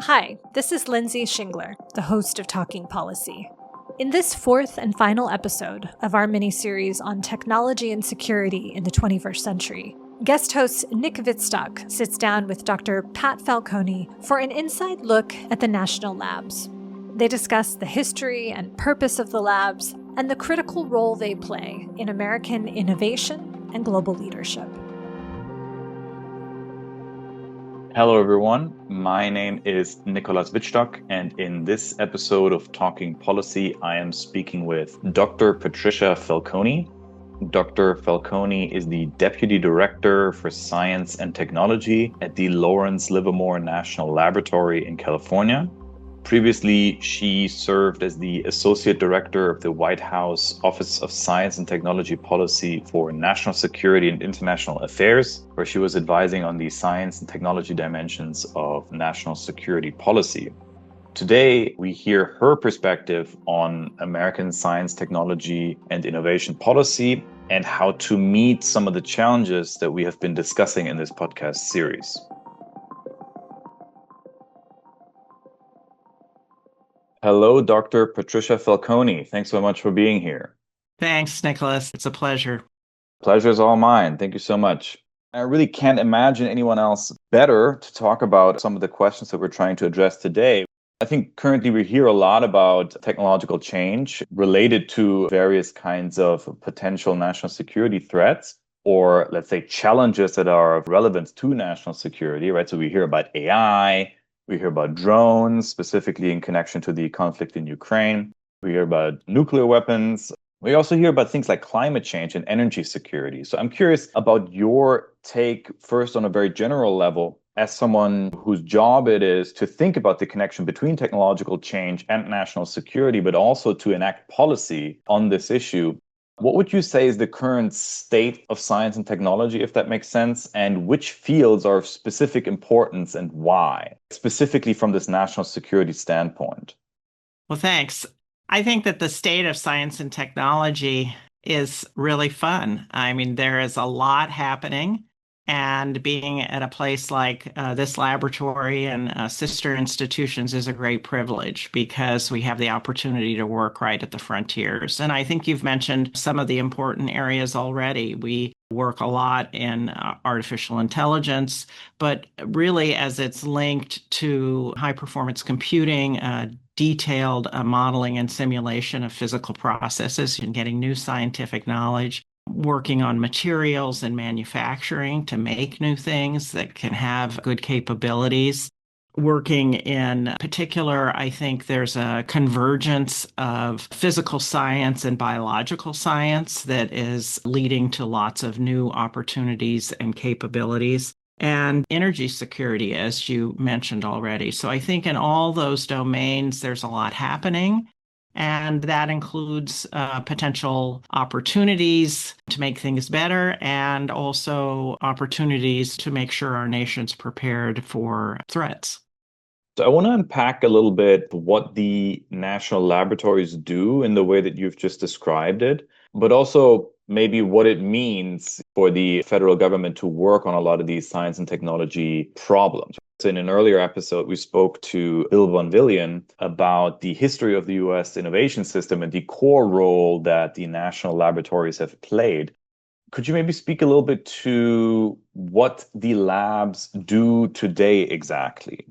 Hi, this is Lindsay Shingler, the host of Talking Policy. In this fourth and final episode of our miniseries on technology and security in the 21st century, guest host Nick Wittstock sits down with Dr. Pat Falcone for an inside look at the national labs. They discuss the history and purpose of the labs and the critical role they play in American innovation and global leadership. Hello, everyone. My name is Nicolas Wittstock, and in this episode of Talking Policy, I am speaking with Dr. Patricia Falcone. Dr. Falcone is the Deputy Director for Science and Technology at the Lawrence Livermore National Laboratory in California. Previously, she served as the Associate Director of the White House Office of Science and Technology Policy for National Security and International Affairs, where she was advising on the science and technology dimensions of national security policy. Today, we hear her perspective on American science, technology, and innovation policy and how to meet some of the challenges that we have been discussing in this podcast series. Hello, Dr. Patricia Falcone. Thanks so much for being here. Thanks, Nicholas. It's a pleasure. Pleasure is all mine. Thank you so much. I really can't imagine anyone else better to talk about some of the questions that we're trying to address today. I think currently we hear a lot about technological change related to various kinds of potential national security threats, or let's say challenges that are of relevance to national security, right? So we hear about AI. We hear about drones, specifically in connection to the conflict in Ukraine. We hear about nuclear weapons. We also hear about things like climate change and energy security. So I'm curious about your take first on a very general level as someone whose job it is to think about the connection between technological change and national security, but also to enact policy on this issue. What would you say is the current state of science and technology, if that makes sense, and which fields are of specific importance and why, specifically from this national security standpoint? Well, thanks. I think that the state of science and technology is really fun. I mean, there is a lot happening, and being at a place like this laboratory and sister institutions is a great privilege because we have the opportunity to work right at the frontiers. And I think you've mentioned some of the important areas already. We work a lot in artificial intelligence, but really as it's linked to high-performance computing, detailed modeling and simulation of physical processes and getting new scientific knowledge, working on materials and manufacturing to make new things that can have good capabilities. Working in particular, I think there's a convergence of physical science and biological science that is leading to lots of new opportunities and capabilities. And energy security, as you mentioned already. So I think in all those domains, there's a lot happening. And that includes potential opportunities to make things better and also opportunities to make sure our nation's prepared for threats. So I want to unpack a little bit what the national laboratories do in the way that you've just described it, but also maybe what it means for the federal government to work on a lot of these science and technology problems. So in an earlier episode, we spoke to Bill von Villian about the history of the U.S. innovation system and the core role that the national laboratories have played. Could you maybe speak a little bit to what the labs do today exactly?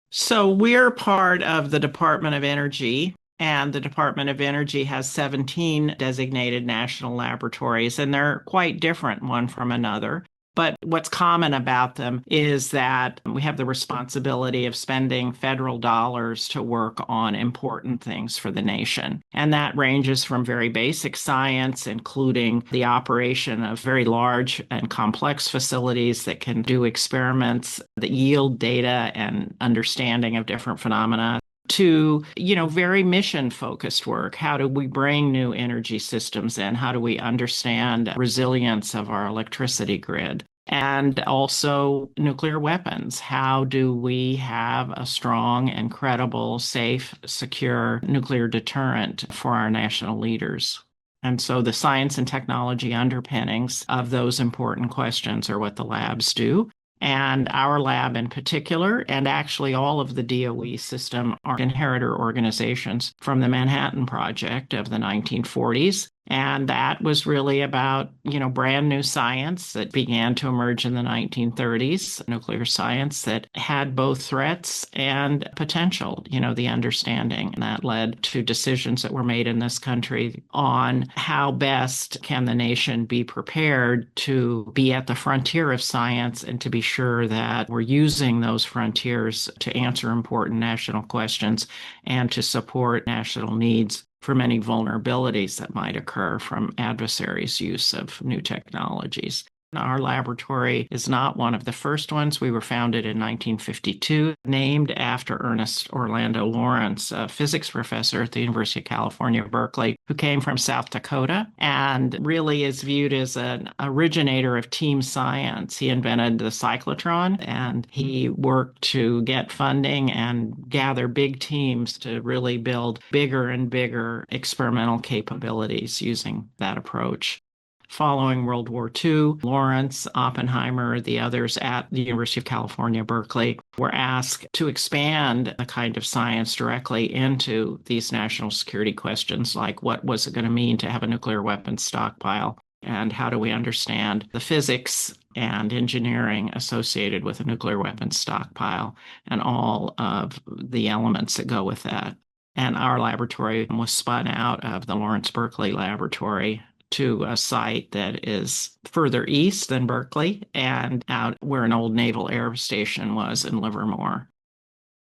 So we're part of the Department of Energy, and the Department of Energy has 17 designated national laboratories, and they're quite different one from another. But what's common about them is that we have the responsibility of spending federal dollars to work on important things for the nation. And that ranges from very basic science, including the operation of very large and complex facilities that can do experiments that yield data and understanding of different phenomena, to, very mission-focused work. How do we bring new energy systems in? How do we understand resilience of our electricity grid? And also nuclear weapons. How do we have a strong and credible, safe, secure nuclear deterrent for our national leaders? And so the science and technology underpinnings of those important questions are what the labs do. And our lab in particular, and actually all of the DOE system, are inheritor organizations from the Manhattan Project of the 1940s. And that was really about, brand new science that began to emerge in the 1930s, nuclear science that had both threats and potential, the understanding. And that led to decisions that were made in this country on how best can the nation be prepared to be at the frontier of science and to be sure that we're using those frontiers to answer important national questions and to support national needs from any vulnerabilities that might occur from adversaries' use of new technologies. Our laboratory is not one of the first ones. We were founded in 1952, named after Ernest Orlando Lawrence, a physics professor at the University of California, Berkeley, who came from South Dakota and really is viewed as an originator of team science. He invented the cyclotron, and he worked to get funding and gather big teams to really build bigger and bigger experimental capabilities using that approach. Following World War II, Lawrence, Oppenheimer, the others at the University of California, Berkeley, were asked to expand the kind of science directly into these national security questions, like what was it going to mean to have a nuclear weapons stockpile, and how do we understand the physics and engineering associated with a nuclear weapons stockpile, and all of the elements that go with that. And our laboratory was spun out of the Lawrence Berkeley Laboratory to a site that is further east than Berkeley and out where an old naval air station was in Livermore.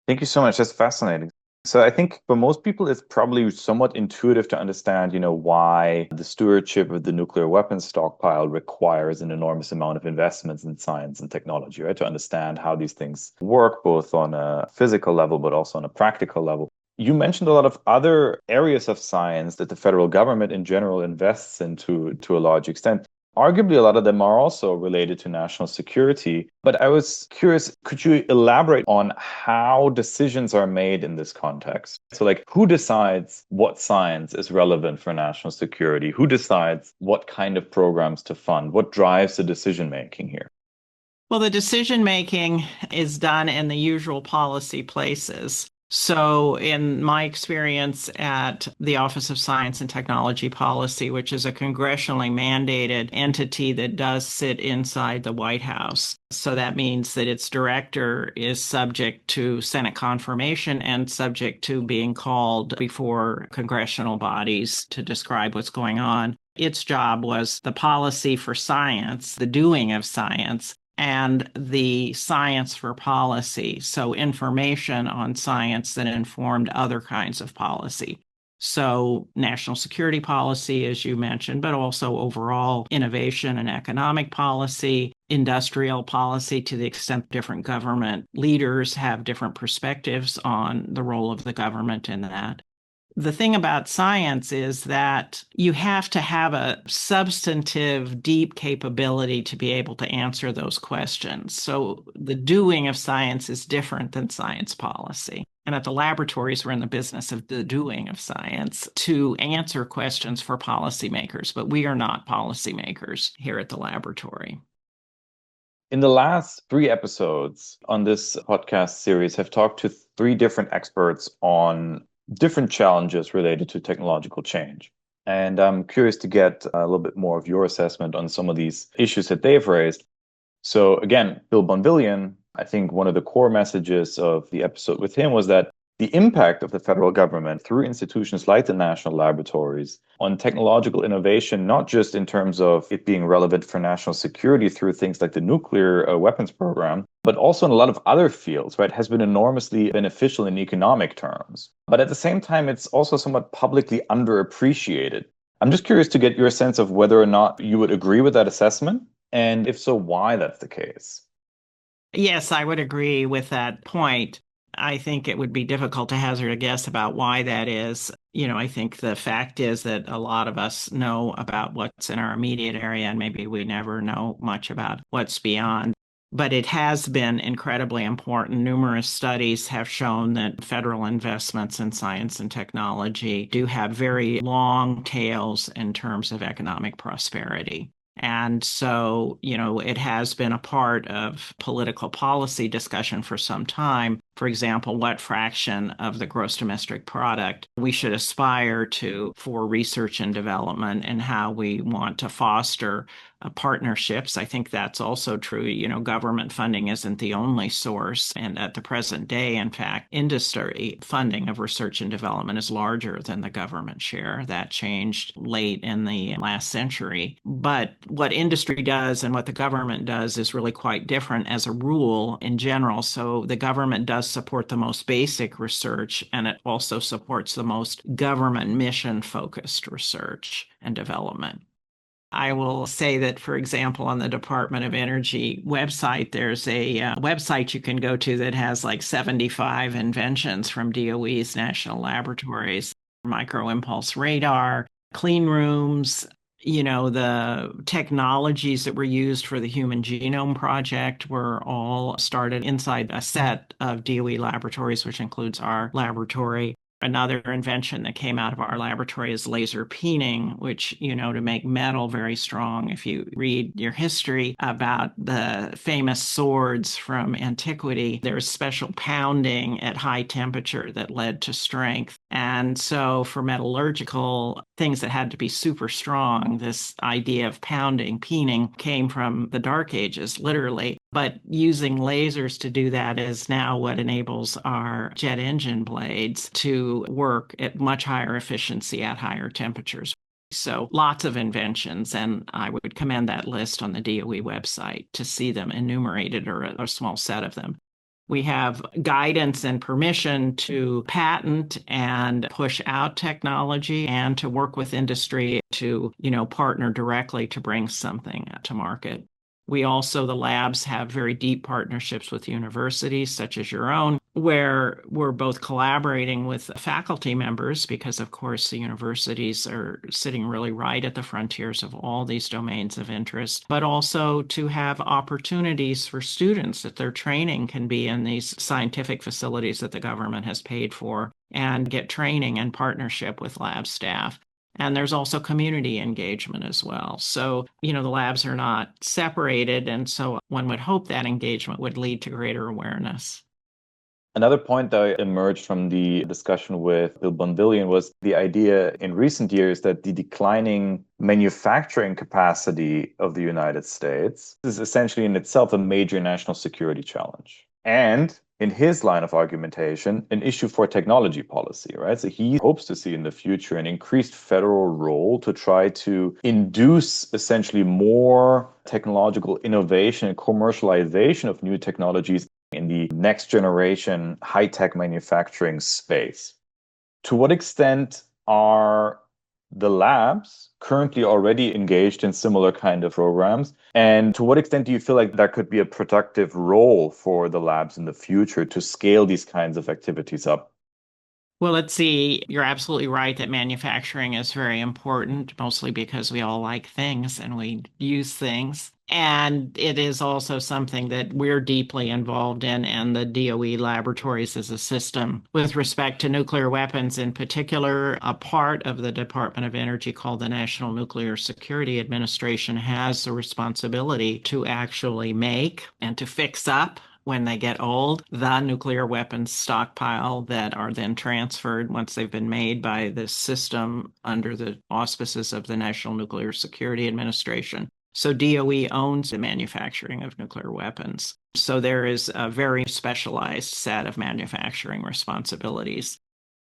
Thank you so much. That's fascinating. So I think for most people, it's probably somewhat intuitive to understand, why the stewardship of the nuclear weapons stockpile requires an enormous amount of investments in science and technology, right? To understand how these things work, both on a physical level, but also on a practical level. You mentioned a lot of other areas of science that the federal government in general invests into to a large extent. Arguably, a lot of them are also related to national security. But I was curious, could you elaborate on how decisions are made in this context? So, who decides what science is relevant for national security? Who decides what kind of programs to fund? What drives the decision-making here? Well, the decision-making is done in the usual policy places. So in my experience at the Office of Science and Technology Policy, which is a congressionally mandated entity that does sit inside the White House. So that means that its director is subject to Senate confirmation and subject to being called before congressional bodies to describe what's going on. Its job was the policy for science, the doing of science, and the science for policy, so information on science that informed other kinds of policy. So national security policy, as you mentioned, but also overall innovation and economic policy, industrial policy, to the extent different government leaders have different perspectives on the role of the government in that. The thing about science is that you have to have a substantive, deep capability to be able to answer those questions. So the doing of science is different than science policy. And at the laboratories, we're in the business of the doing of science to answer questions for policymakers, but we are not policymakers here at the laboratory. In the last 3 episodes on this podcast series, I've talked to 3 different experts on different challenges related to technological change. And I'm curious to get a little bit more of your assessment on some of these issues that they've raised. So again, Bill Bonvillian, I think one of the core messages of the episode with him was that the impact of the federal government through institutions like the national laboratories on technological innovation, not just in terms of it being relevant for national security through things like the nuclear weapons program, but also in a lot of other fields, right, has been enormously beneficial in economic terms. But at the same time, it's also somewhat publicly underappreciated. I'm just curious to get your sense of whether or not you would agree with that assessment, and if so, why that's the case. Yes, I would agree with that point. I think it would be difficult to hazard a guess about why that is. I think the fact is that a lot of us know about what's in our immediate area, and maybe we never know much about what's beyond. But it has been incredibly important. Numerous studies have shown that federal investments in science and technology do have very long tails in terms of economic prosperity. And so, it has been a part of political policy discussion for some time. For example, what fraction of the gross domestic product we should aspire to for research and development, and how we want to foster partnerships. I think that's also true. Government funding isn't the only source. And at the present day, in fact, industry funding of research and development is larger than the government share. That changed late in the last century. But what industry does and what the government does is really quite different as a rule in general. So the government does support the most basic research, and it also supports the most government mission-focused research and development. I will say that, for example, on the Department of Energy website, there's a website you can go to that has like 75 inventions from DOE's national laboratories, micro-impulse radar, clean rooms. The technologies that were used for the Human Genome Project were all started inside a set of DOE laboratories, which includes our laboratory. Another invention that came out of our laboratory is laser peening, which, to make metal very strong. If you read your history about the famous swords from antiquity, there was special pounding at high temperature that led to strength. And so for metallurgical things that had to be super strong, this idea of pounding, peening, came from the Dark Ages, literally. But using lasers to do that is now what enables our jet engine blades to work at much higher efficiency at higher temperatures. So lots of inventions, and I would commend that list on the DOE website to see them enumerated, or a small set of them. We have guidance and permission to patent and push out technology, and to work with industry to, partner directly to bring something to market. We also, the labs, have very deep partnerships with universities, such as your own, where we're both collaborating with faculty members, because, of course, the universities are sitting really right at the frontiers of all these domains of interest, but also to have opportunities for students that their training can be in these scientific facilities that the government has paid for, and get training and partnership with lab staff. And there's also community engagement as well. So, the labs are not separated. And so one would hope that engagement would lead to greater awareness. Another point that emerged from the discussion with Bill Bonvillian was the idea in recent years that the declining manufacturing capacity of the United States is essentially in itself a major national security challenge. And in his line of argumentation, an issue for technology policy, right? So he hopes to see in the future an increased federal role to try to induce essentially more technological innovation and commercialization of new technologies in the next generation high-tech manufacturing space. To what extent are the labs currently already engaged in similar kind of programs? And to what extent do you feel like that could be a productive role for the labs in the future to scale these kinds of activities up? Well, let's see. You're absolutely right that manufacturing is very important, mostly because we all like things and we use things. And it is also something that we're deeply involved in, and the DOE laboratories as a system. With respect to nuclear weapons in particular, a part of the Department of Energy called the National Nuclear Security Administration has the responsibility to actually make and to fix up, when they get old, the nuclear weapons stockpile that are then transferred once they've been made by this system under the auspices of the National Nuclear Security Administration. So DOE owns the manufacturing of nuclear weapons. So there is a very specialized set of manufacturing responsibilities.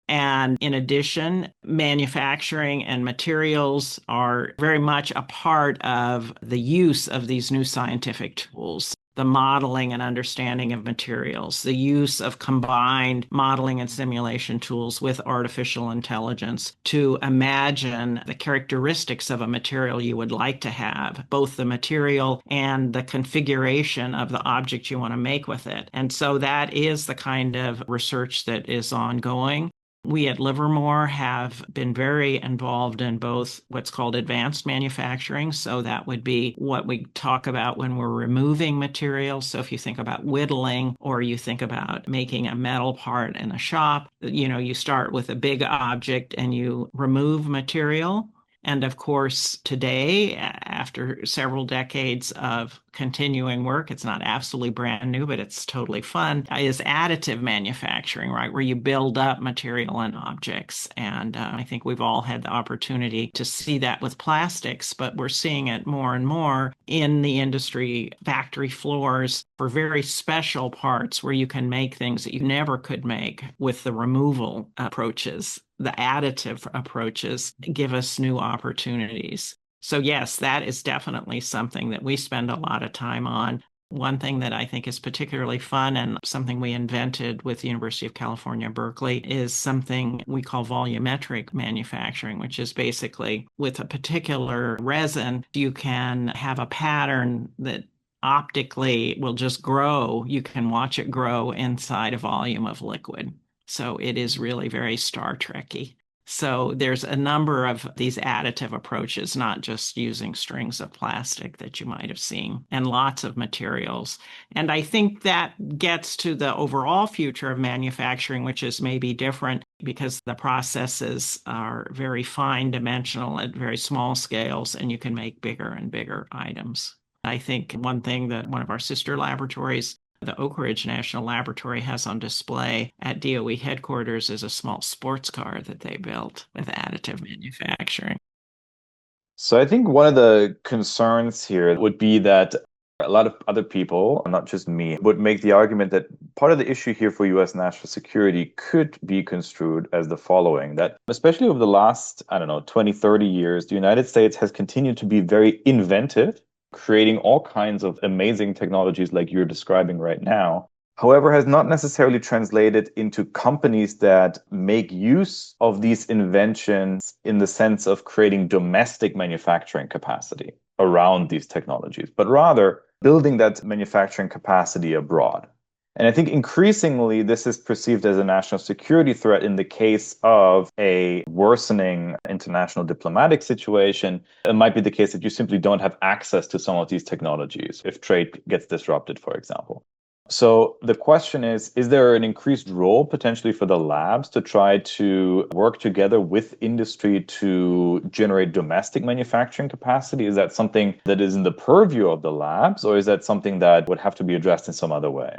And in addition, manufacturing and materials are very much a part of the use of these new scientific tools. The modeling and understanding of materials, the use of combined modeling and simulation tools with artificial intelligence to imagine the characteristics of a material you would like to have, both the material and the configuration of the object you want to make with it. And so that is the kind of research that is ongoing. We at Livermore have been very involved in both what's called advanced manufacturing. So that would be what we talk about when we're removing materials. So if you think about whittling, or you think about making a metal part in a shop, you start with a big object and you remove material. And of course, today, after several decades of continuing work. It's not absolutely brand new, but it's totally fun, is additive manufacturing, right? Where you build up material and objects. And I think we've all had the opportunity to see that with plastics, but we're seeing it more and more in the industry factory floors for very special parts where you can make things that you never could make with the removal approaches. The additive approaches give us new opportunities. So yes, that is definitely something that we spend a lot of time on. One thing that I think is particularly fun and something we invented with the University of California, Berkeley, is something we call volumetric manufacturing, which is basically with a particular resin, you can have a pattern that optically will just grow. You can watch it grow inside a volume of liquid. So it is really very Star Trek-y. So there's a number of these additive approaches, not just using strings of plastic that you might have seen, and lots of materials. And I think that gets to the overall future of manufacturing, which is maybe different because the processes are very fine dimensional at very small scales, and you can make bigger and bigger items. I think one thing that one of our sister laboratories, the Oak Ridge National Laboratory, has on display at DOE headquarters is a small sports car that they built with additive manufacturing. So I think one of the concerns here would be that a lot of other people, not just me, would make the argument that part of the issue here for US national security could be construed as the following, that especially over the last, 20, 30 years, the United States has continued to be very inventive, creating all kinds of amazing technologies like you're describing right now. However, has not necessarily translated into companies that make use of these inventions in the sense of creating domestic manufacturing capacity around these technologies, but rather building that manufacturing capacity abroad. And I think increasingly this is perceived as a national security threat in the case of a worsening international diplomatic situation. It might be the case that you simply don't have access to some of these technologies if trade gets disrupted, for example. So the question is there an increased role potentially for the labs to try to work together with industry to generate domestic manufacturing capacity? Is that something that is in the purview of the labs, or is that something that would have to be addressed in some other way?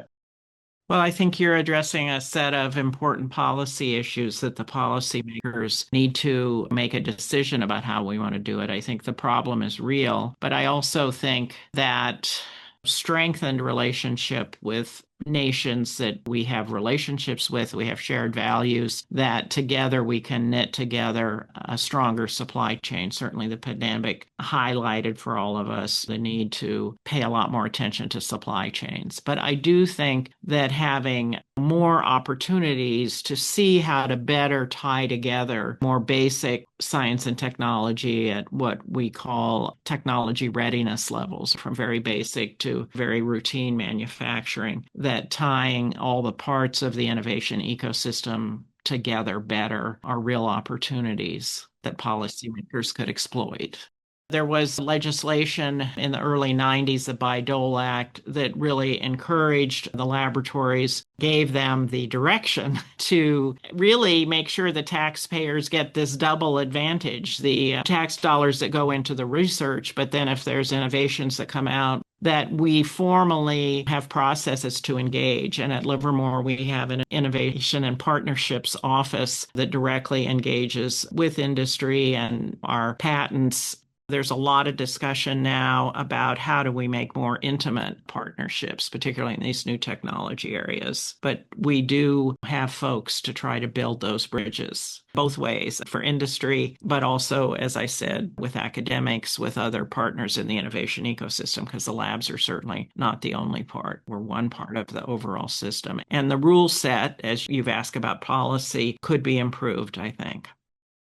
Well, I think you're addressing a set of important policy issues that the policymakers need to make a decision about how we want to do it. I think the problem is real, but I also think that strengthened relationship with nations that we have relationships with, we have shared values, that together we can knit together a stronger supply chain. Certainly the pandemic highlighted for all of us the need to pay a lot more attention to supply chains. But I do think that having more opportunities to see how to better tie together more basic science and technology at what we call technology readiness levels, from very basic to very routine manufacturing, that tying all the parts of the innovation ecosystem together better are real opportunities that policymakers could exploit. There was legislation in the early 90s, the Bayh-Dole Act, that really encouraged the laboratories, gave them the direction to really make sure the taxpayers get this double advantage, the tax dollars that go into the research, but then if there's innovations that come out, that we formally have processes to engage. And at Livermore, we have an innovation and partnerships office that directly engages with industry and our patents. There's a lot of discussion now about how do we make more intimate partnerships, particularly in these new technology areas. But we do have folks to try to build those bridges both ways for industry, but also, as I said, with academics, with other partners in the innovation ecosystem, because the labs are certainly not the only part. We're one part of the overall system. And the rule set, as you've asked about policy, could be improved, I think.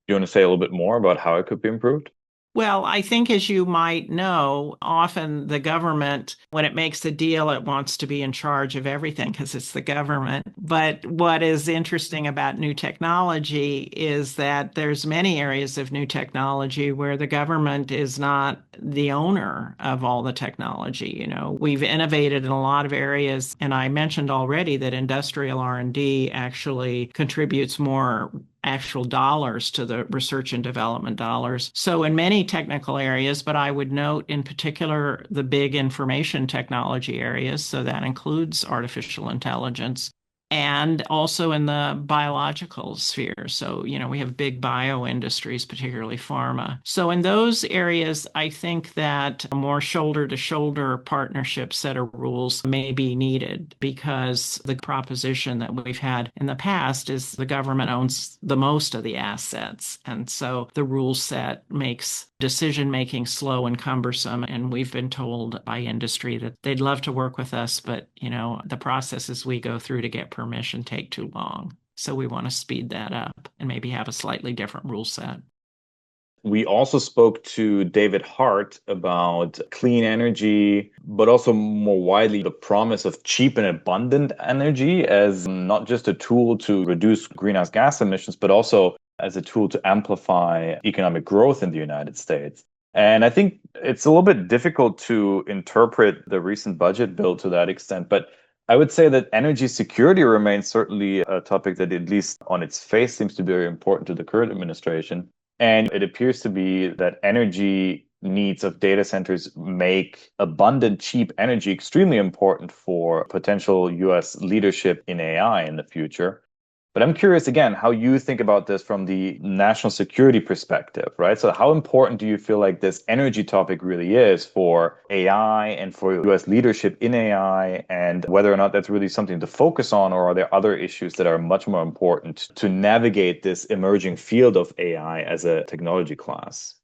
You want to say a little bit more about how it could be improved? Well, I think, as you might know, often the government, when it makes a deal, it wants to be in charge of everything because it's the government. But what is interesting about new technology is that there's many areas of new technology where the government is not the owner of all the technology. You know, we've innovated in a lot of areas, and I mentioned already that industrial R&D actually contributes more actual dollars to the research and development dollars. So in many technical areas, but I would note in particular the big information technology areas, so that includes artificial intelligence, and also in the biological sphere. So, we have big bio industries, particularly pharma. So in those areas, I think that a more shoulder-to-shoulder partnership set of rules may be needed, because the proposition that we've had in the past is the government owns the most of the assets. And so the rule set makes decision-making slow and cumbersome. And we've been told by industry that they'd love to work with us, but, the processes we go through to get permission take too long. So we want to speed that up and maybe have a slightly different rule set. We also spoke to David Hart about clean energy, but also more widely the promise of cheap and abundant energy as not just a tool to reduce greenhouse gas emissions, but also as a tool to amplify economic growth in the United States. And I think it's a little bit difficult to interpret the recent budget bill to that extent, but I would say that energy security remains certainly a topic that, at least on its face, seems to be very important to the current administration. And it appears to be that energy needs of data centers make abundant, cheap energy extremely important for potential US leadership in AI in the future. But I'm curious, again, how you think about this from the national security perspective, right? So how important do you feel like this energy topic really is for AI and for US leadership in AI, and whether or not that's really something to focus on, or are there other issues that are much more important to navigate this emerging field of AI as a technology class?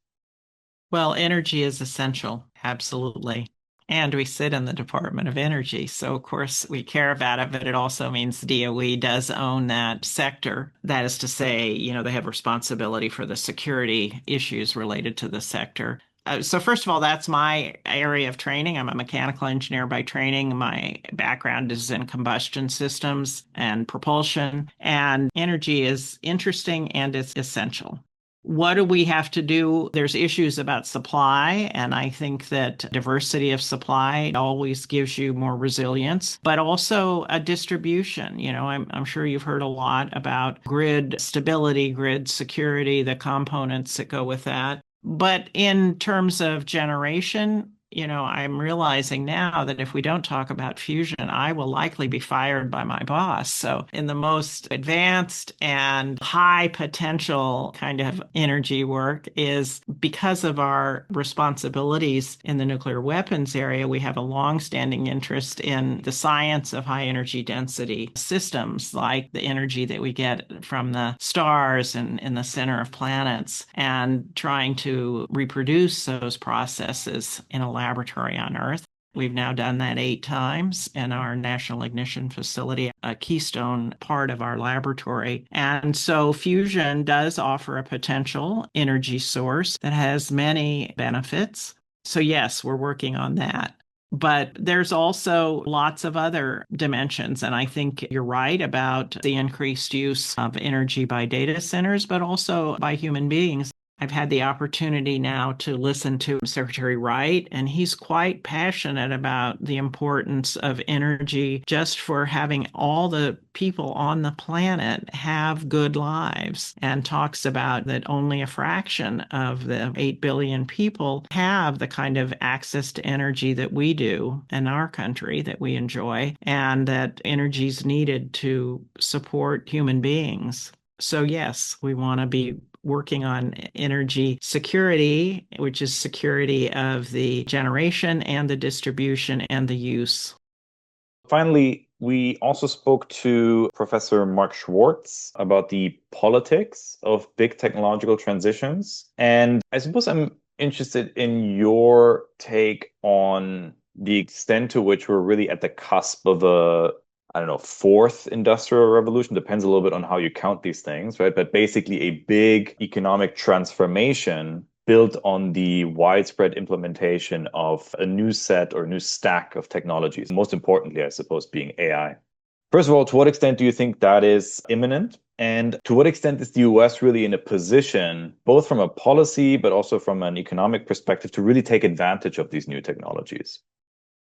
Well, energy is essential, absolutely. And we sit in the Department of Energy. So, of course, we care about it, but it also means DOE does own that sector. That is to say, they have responsibility for the security issues related to the sector. So first of all, that's my area of training. I'm a mechanical engineer by training. My background is in combustion systems and propulsion. And energy is interesting and it's essential. What do we have to do? There's issues about supply, and I think that diversity of supply always gives you more resilience, but also a distribution. I'm sure you've heard a lot about grid stability, grid security, the components that go with that. But in terms of generation, I'm realizing now that if we don't talk about fusion, I will likely be fired by my boss. So in the most advanced and high potential kind of energy work is because of our responsibilities in the nuclear weapons area, we have a longstanding interest in the science of high energy density systems, like the energy that we get from the stars and in the center of planets, and trying to reproduce those processes in a laboratory on Earth. We've now done that 8 times in our National Ignition Facility, a keystone part of our laboratory. And so fusion does offer a potential energy source that has many benefits. So yes, we're working on that. But there's also lots of other dimensions. And I think you're right about the increased use of energy by data centers, but also by human beings. I've had the opportunity now to listen to Secretary Wright, and he's quite passionate about the importance of energy just for having all the people on the planet have good lives, and talks about that only a fraction of the 8 billion people have the kind of access to energy that we do in our country, that we enjoy, and that energy is needed to support human beings. So yes, we want to be working on energy security, which is security of the generation and the distribution and the use. Finally, we also spoke to Professor Mark Schwartz about the politics of big technological transitions. And I suppose I'm interested in your take on the extent to which we're really at the cusp of a fourth industrial revolution. Depends a little bit on how you count these things, right? But basically a big economic transformation built on the widespread implementation of a new set or new stack of technologies. Most importantly, I suppose, being AI. First of all, to what extent do you think that is imminent? And to what extent is the US really in a position, both from a policy, but also from an economic perspective, to really take advantage of these new technologies?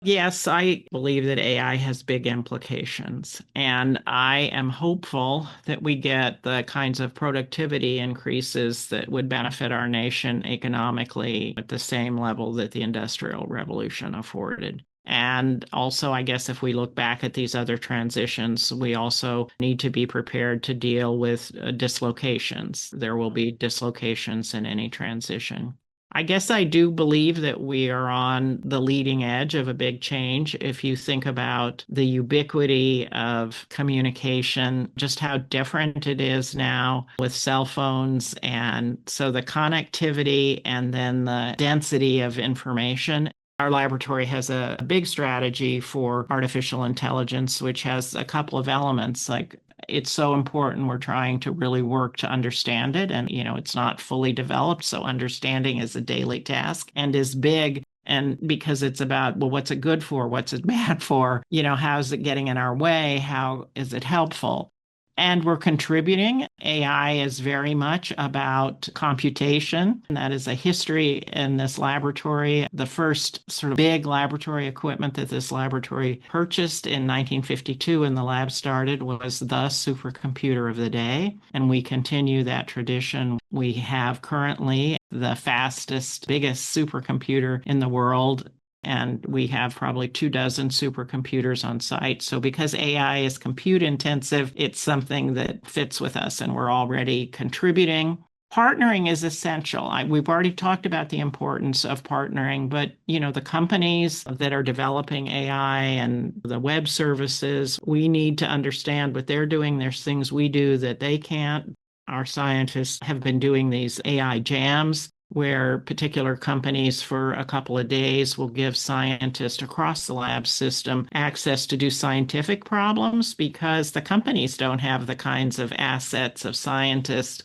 Yes, I believe that AI has big implications, and I am hopeful that we get the kinds of productivity increases that would benefit our nation economically at the same level that the Industrial Revolution afforded. And also, I guess if we look back at these other transitions, we also need to be prepared to deal with dislocations. There will be dislocations in any transition. I guess I do believe that we are on the leading edge of a big change. If you think about the ubiquity of communication, just how different it is now with cell phones. And so the connectivity and then the density of information. Our laboratory has a big strategy for artificial intelligence, which has a couple of elements. Like, it's so important. We're trying to really work to understand it. And, it's not fully developed. So understanding is a daily task and is big. And because it's about, well, what's it good for? What's it bad for? How is it getting in our way? How is it helpful? And we're contributing. AI is very much about computation. And that is a history in this laboratory. The first sort of big laboratory equipment that this laboratory purchased in 1952 when the lab started was the supercomputer of the day. And we continue that tradition. We have currently the fastest, biggest supercomputer in the world. And we have probably 24 supercomputers on site. So because AI is compute intensive, it's something that fits with us and we're already contributing. Partnering is essential. We've already talked about the importance of partnering, but the companies that are developing AI and the web services, we need to understand what they're doing. There's things we do that they can't. Our scientists have been doing these AI jams, where particular companies for a couple of days will give scientists across the lab system access to do scientific problems because the companies don't have the kinds of assets of scientists.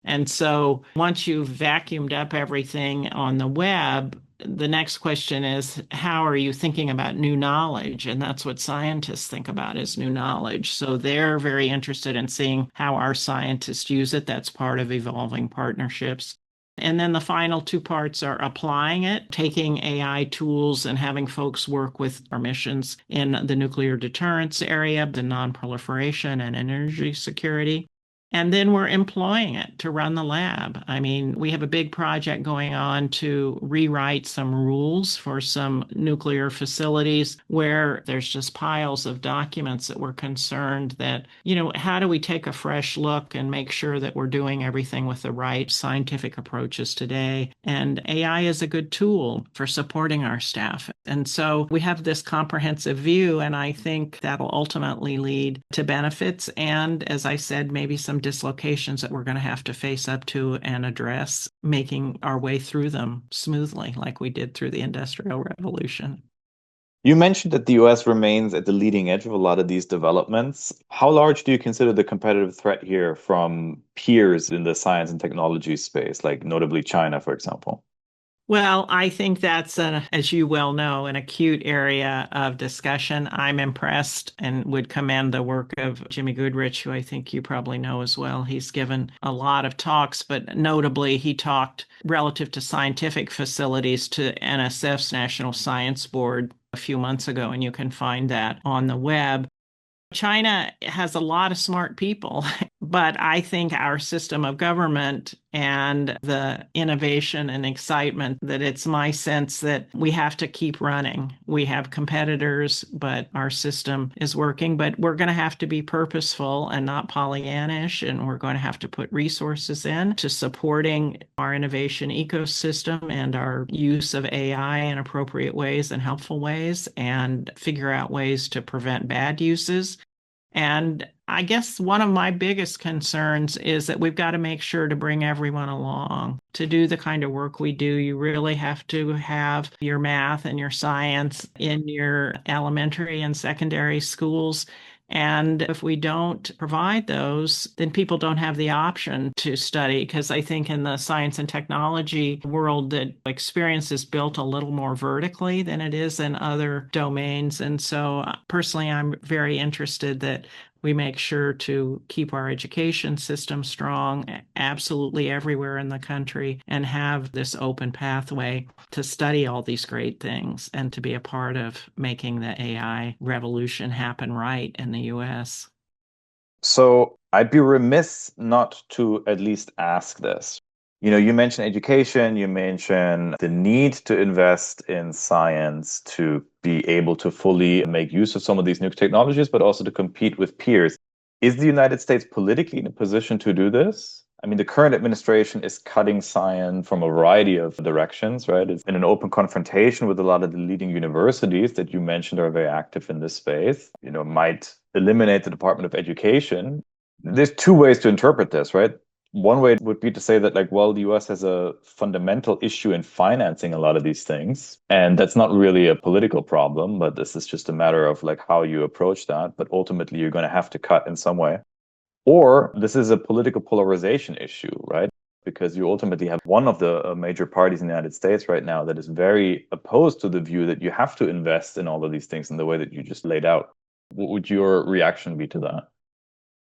And so once you've vacuumed up everything on the web, the next question is, how are you thinking about new knowledge? And that's what scientists think about is new knowledge. So they're very interested in seeing how our scientists use it. That's part of evolving partnerships. And then the final two parts are applying it, taking AI tools and having folks work with our missions in the nuclear deterrence area, the non-proliferation and energy security. And then we're employing it to run the lab. I mean, we have a big project going on to rewrite some rules for some nuclear facilities where there's just piles of documents that we're concerned that, how do we take a fresh look and make sure that we're doing everything with the right scientific approaches today? And AI is a good tool for supporting our staff. And so we have this comprehensive view, and I think that'll ultimately lead to benefits. And as I said, maybe some dislocations that we're going to have to face up to and address, making our way through them smoothly like we did through the Industrial Revolution. You mentioned that the US remains at the leading edge of a lot of these developments. How large do you consider the competitive threat here from peers in the science and technology space, like notably China, for example? Well, I think that's, as you well know, an acute area of discussion. I'm impressed and would commend the work of Jimmy Goodrich, who I think you probably know as well. He's given a lot of talks, but notably he talked relative to scientific facilities to NSF's National Science Board a few months ago, and you can find that on the web. China has a lot of smart people, but I think our system of government and the innovation and excitement, that it's my sense that we have to keep running. We have competitors, but our system is working. But we're going to have to be purposeful and not Pollyannish, and we're going to have to put resources in to supporting our innovation ecosystem and our use of AI in appropriate ways and helpful ways, and figure out ways to prevent bad uses. And I guess one of my biggest concerns is that we've got to make sure to bring everyone along. To do the kind of work we do, you really have to have your math and your science in your elementary and secondary schools. And if we don't provide those, then people don't have the option to study. Because I think in the science and technology world, that experience is built a little more vertically than it is in other domains. And so personally, I'm very interested that We make sure to keep our education system strong absolutely everywhere in the country and have this open pathway to study all these great things and to be a part of making the AI revolution happen right in the US. So I'd be remiss not to at least ask this. You mentioned education, you mentioned the need to invest in science to be able to fully make use of some of these new technologies, but also to compete with peers. Is the United States politically in a position to do this? I mean, the current administration is cutting science from a variety of directions, right? It's in an open confrontation with a lot of the leading universities that you mentioned are very active in this space, might eliminate the Department of Education. There's two ways to interpret this, right? One way would be to say that, the US has a fundamental issue in financing a lot of these things. And that's not really a political problem, but this is just a matter of how you approach that. But ultimately, you're going to have to cut in some way. Or this is a political polarization issue, right? Because you ultimately have one of the major parties in the United States right now that is very opposed to the view that you have to invest in all of these things in the way that you just laid out. What would your reaction be to that?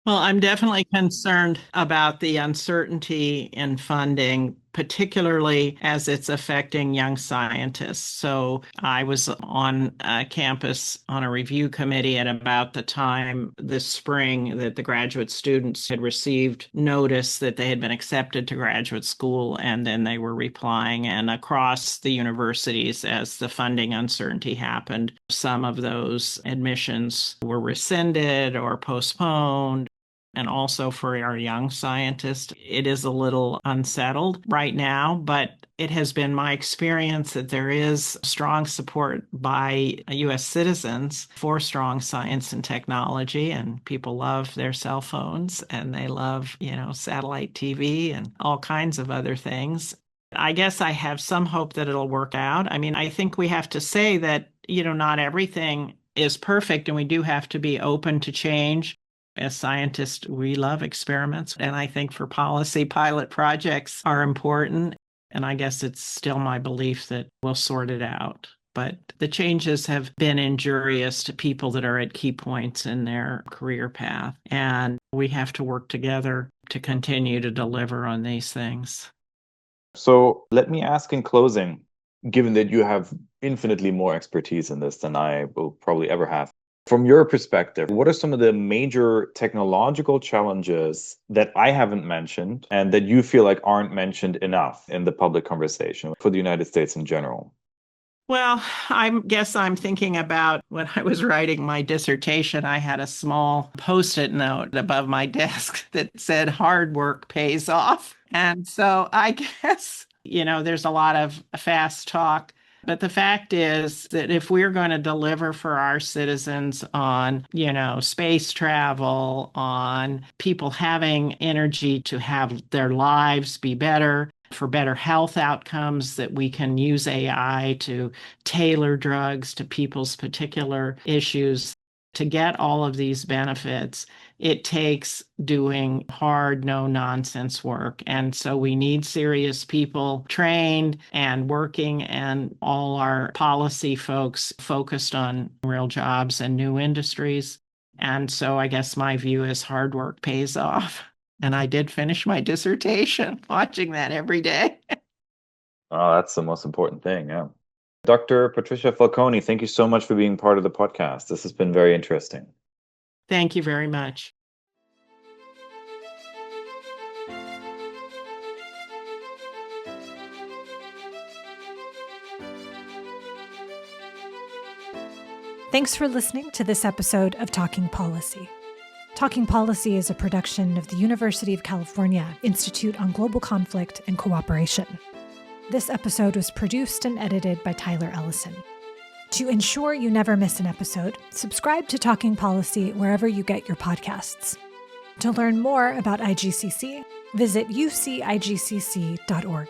Well, I'm definitely concerned about the uncertainty in funding, particularly as it's affecting young scientists. So I was on campus on a review committee at about the time this spring that the graduate students had received notice that they had been accepted to graduate school, and then they were replying. And across the universities, as the funding uncertainty happened, some of those admissions were rescinded or postponed. And also for our young scientists, it is a little unsettled right now, but it has been my experience that there is strong support by U.S. citizens for strong science and technology, and people love their cell phones and they love, satellite TV and all kinds of other things. I guess I have some hope that it'll work out. I mean, I think we have to say that, not everything is perfect, and we do have to be open to change. As scientists, we love experiments, and I think for policy, pilot projects are important. And I guess it's still my belief that we'll sort it out. But the changes have been injurious to people that are at key points in their career path. And we have to work together to continue to deliver on these things. So let me ask in closing, given that you have infinitely more expertise in this than I will probably ever have, from your perspective, what are some of the major technological challenges that I haven't mentioned and that you feel like aren't mentioned enough in the public conversation for the United States in general? Well, I guess I'm thinking about when I was writing my dissertation, I had a small Post-it note above my desk that said hard work pays off. And so I guess, there's a lot of fast talk. But the fact is that if we're going to deliver for our citizens on, space travel, on people having energy to have their lives be better, for better health outcomes, that we can use AI to tailor drugs to people's particular issues, to get all of these benefits, it takes doing hard, no-nonsense work. And so we need serious people trained and working, and all our policy folks focused on real jobs and new industries. And so I guess my view is hard work pays off. And I did finish my dissertation watching that every day. Oh, that's the most important thing, yeah. Dr. Patricia Falcone, thank you so much for being part of the podcast. This has been very interesting. Thank you very much. Thanks for listening to this episode of Talking Policy. Talking Policy is a production of the University of California Institute on Global Conflict and Cooperation. This episode was produced and edited by Tyler Ellison. To ensure you never miss an episode, subscribe to Talking Policy wherever you get your podcasts. To learn more about IGCC, visit ucigcc.org.